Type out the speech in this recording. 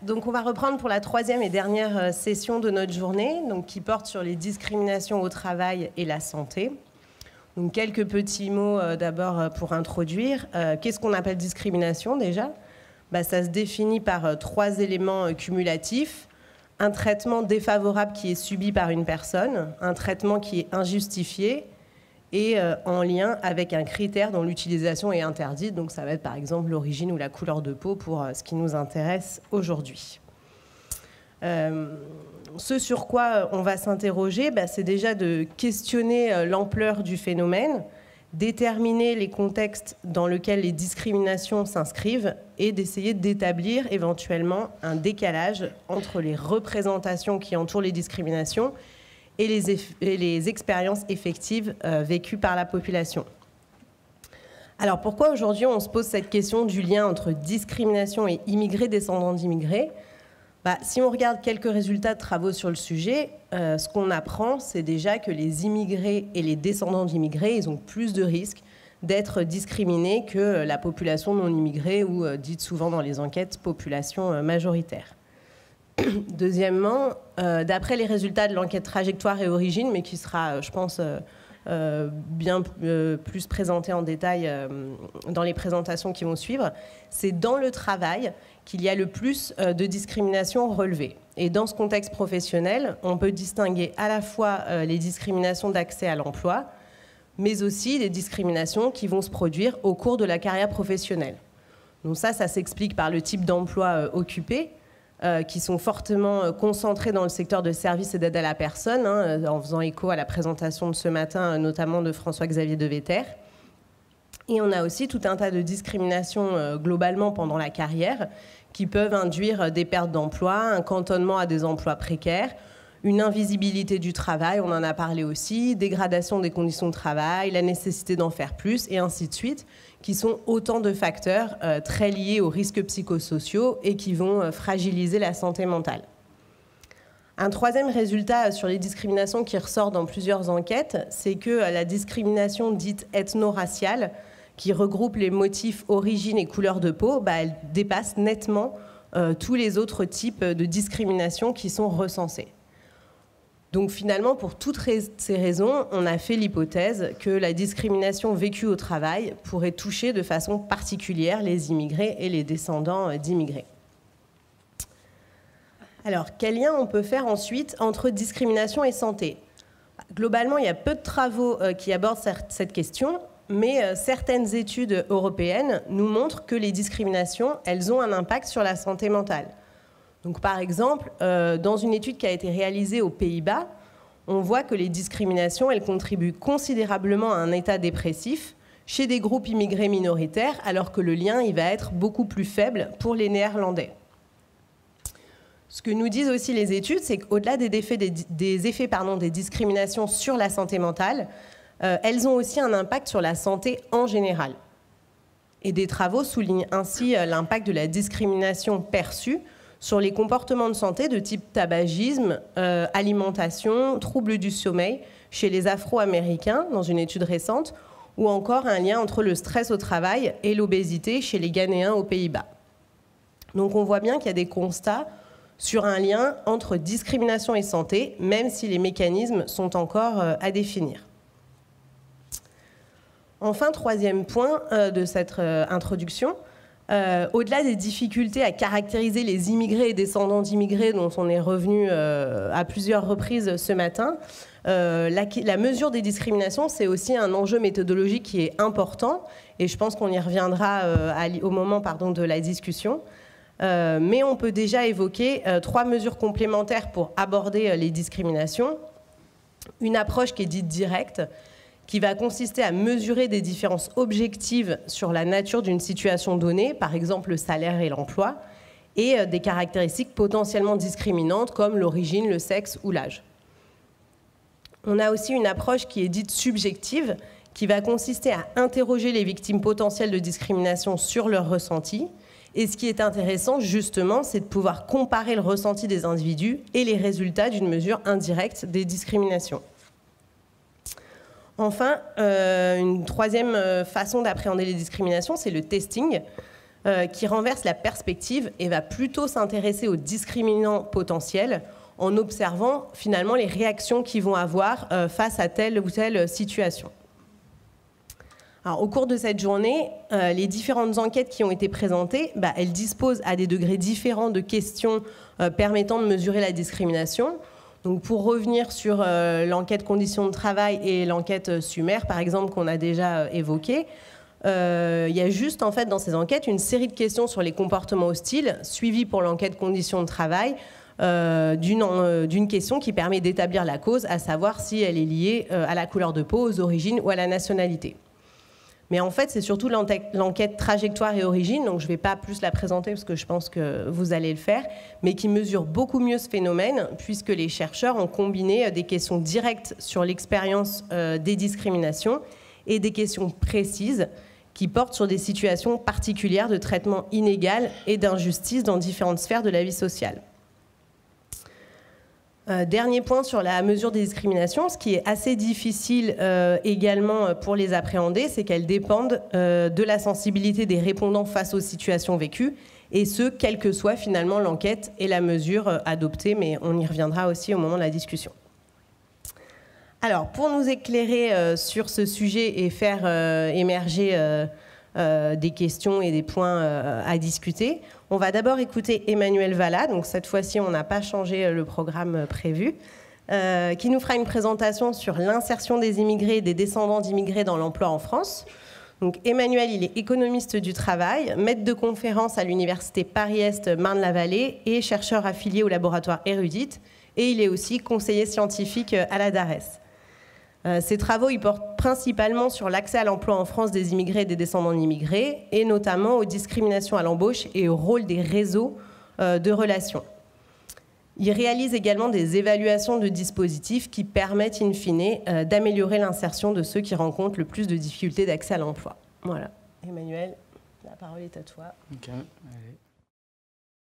Donc on va reprendre pour la troisième et dernière session de notre journée, donc qui porte sur les discriminations au travail et la santé. Donc quelques petits mots d'abord pour introduire. Qu'est-ce qu'on appelle discrimination déjà ? Ça se définit par trois éléments cumulatifs. Un traitement défavorable qui est subi par une personne, un traitement qui est injustifié et en lien avec un critère dont l'utilisation est interdite. Donc ça va être par exemple l'origine ou la couleur de peau pour ce qui nous intéresse aujourd'hui. Ce sur quoi on va s'interroger, c'est déjà de questionner l'ampleur du phénomène, déterminer les contextes dans lesquels les discriminations s'inscrivent et d'essayer d'établir éventuellement un décalage entre les représentations qui entourent les discriminations et les expériences effectives vécues par la population. Alors pourquoi aujourd'hui on se pose cette question du lien entre discrimination et immigrés descendants d'immigrés ? Si on regarde quelques résultats de travaux sur le sujet, ce qu'on apprend, c'est déjà que les immigrés et les descendants d'immigrés, ils ont plus de risques d'être discriminés que la population non immigrée ou dite souvent dans les enquêtes population majoritaire. Deuxièmement, d'après les résultats de l'enquête trajectoire et origine, mais qui sera, je pense, bien plus présentée en détail dans les présentations qui vont suivre, c'est dans le travail qu'il y a le plus de discriminations relevées. Et dans ce contexte professionnel, on peut distinguer à la fois les discriminations d'accès à l'emploi, mais aussi les discriminations qui vont se produire au cours de la carrière professionnelle. Donc ça s'explique par le type d'emploi occupé, qui sont fortement concentrés dans le secteur de services et d'aide à la personne, en faisant écho à la présentation de ce matin, notamment de François-Xavier Devetter. Et on a aussi tout un tas de discriminations globalement pendant la carrière qui peuvent induire des pertes d'emploi, un cantonnement à des emplois précaires, une invisibilité du travail, on en a parlé aussi, dégradation des conditions de travail, la nécessité d'en faire plus, et ainsi de suite, qui sont autant de facteurs très liés aux risques psychosociaux et qui vont fragiliser la santé mentale. Un troisième résultat sur les discriminations qui ressort dans plusieurs enquêtes, c'est que la discrimination dite ethno-raciale, qui regroupe les motifs origine et couleur de peau, elle dépasse nettement tous les autres types de discrimination qui sont recensés. Donc finalement, pour toutes ces raisons, on a fait l'hypothèse que la discrimination vécue au travail pourrait toucher de façon particulière les immigrés et les descendants d'immigrés. Alors, quel lien on peut faire ensuite entre discrimination et santé ? Globalement, il y a peu de travaux qui abordent cette question, mais certaines études européennes nous montrent que les discriminations, elles ont un impact sur la santé mentale. Donc, par exemple, dans une étude qui a été réalisée aux Pays-Bas, on voit que les discriminations, elles contribuent considérablement à un état dépressif chez des groupes immigrés minoritaires, alors que le lien il va être beaucoup plus faible pour les Néerlandais. Ce que nous disent aussi les études, c'est qu'au-delà des effets des discriminations sur la santé mentale, elles ont aussi un impact sur la santé en général. Et des travaux soulignent ainsi l'impact de la discrimination perçue sur les comportements de santé de type tabagisme, alimentation, troubles du sommeil chez les Afro-Américains, dans une étude récente, ou encore un lien entre le stress au travail et l'obésité chez les Ghanéens aux Pays-Bas. Donc on voit bien qu'il y a des constats sur un lien entre discrimination et santé, même si les mécanismes sont encore à définir. Enfin, troisième point de cette introduction, au-delà des difficultés à caractériser les immigrés et descendants d'immigrés dont on est revenu à plusieurs reprises ce matin, la mesure des discriminations, c'est aussi un enjeu méthodologique qui est important, et je pense qu'on y reviendra au moment de la discussion. Mais on peut déjà évoquer trois mesures complémentaires pour aborder les discriminations. Une approche qui est dite directe, qui va consister à mesurer des différences objectives sur la nature d'une situation donnée, par exemple le salaire et l'emploi, et des caractéristiques potentiellement discriminantes comme l'origine, le sexe ou l'âge. On a aussi une approche qui est dite subjective, qui va consister à interroger les victimes potentielles de discrimination sur leurs ressentis. Et ce qui est intéressant, justement, c'est de pouvoir comparer le ressenti des individus et les résultats d'une mesure indirecte des discriminations. Enfin, une troisième façon d'appréhender les discriminations, c'est le testing. qui renverse la perspective et va plutôt s'intéresser aux discriminants potentiels en observant finalement les réactions qu'ils vont avoir face à telle ou telle situation. Alors, au cours de cette journée, les différentes enquêtes qui ont été présentées, elles disposent à des degrés différents de questions permettant de mesurer la discrimination. Donc, pour revenir sur l'enquête conditions de travail et l'enquête SUMER, par exemple, qu'on a déjà évoquée, il y a juste, en fait, dans ces enquêtes, une série de questions sur les comportements hostiles, suivies pour l'enquête conditions de travail, d'une question qui permet d'établir la cause, à savoir si elle est liée à la couleur de peau, aux origines ou à la nationalité. Mais en fait, c'est surtout l'enquête trajectoire et origine, donc je ne vais pas plus la présenter parce que je pense que vous allez le faire, mais qui mesure beaucoup mieux ce phénomène, puisque les chercheurs ont combiné des questions directes sur l'expérience des discriminations et des questions précises qui portent sur des situations particulières de traitement inégal et d'injustice dans différentes sphères de la vie sociale. Dernier point sur la mesure des discriminations, ce qui est assez difficile également pour les appréhender, c'est qu'elles dépendent de la sensibilité des répondants face aux situations vécues, et ce, quelle que soit finalement l'enquête et la mesure adoptée, mais on y reviendra aussi au moment de la discussion. Alors, pour nous éclairer sur ce sujet et faire émerger des questions et des points à discuter, on va d'abord écouter Emmanuel Valla, donc cette fois-ci on n'a pas changé le programme prévu, qui nous fera une présentation sur l'insertion des immigrés et des descendants d'immigrés dans l'emploi en France. Donc Emmanuel, il est économiste du travail, maître de conférences à l'université Paris-Est Marne-la-Vallée et chercheur affilié au laboratoire Érudite, et il est aussi conseiller scientifique à la DARES. Ses travaux ils portent principalement sur l'accès à l'emploi en France des immigrés et des descendants d'immigrés, et notamment aux discriminations à l'embauche et au rôle des réseaux de relations. Il réalise également des évaluations de dispositifs qui permettent in fine d'améliorer l'insertion de ceux qui rencontrent le plus de difficultés d'accès à l'emploi. Voilà. Emmanuel, la parole est à toi. Ok, allez.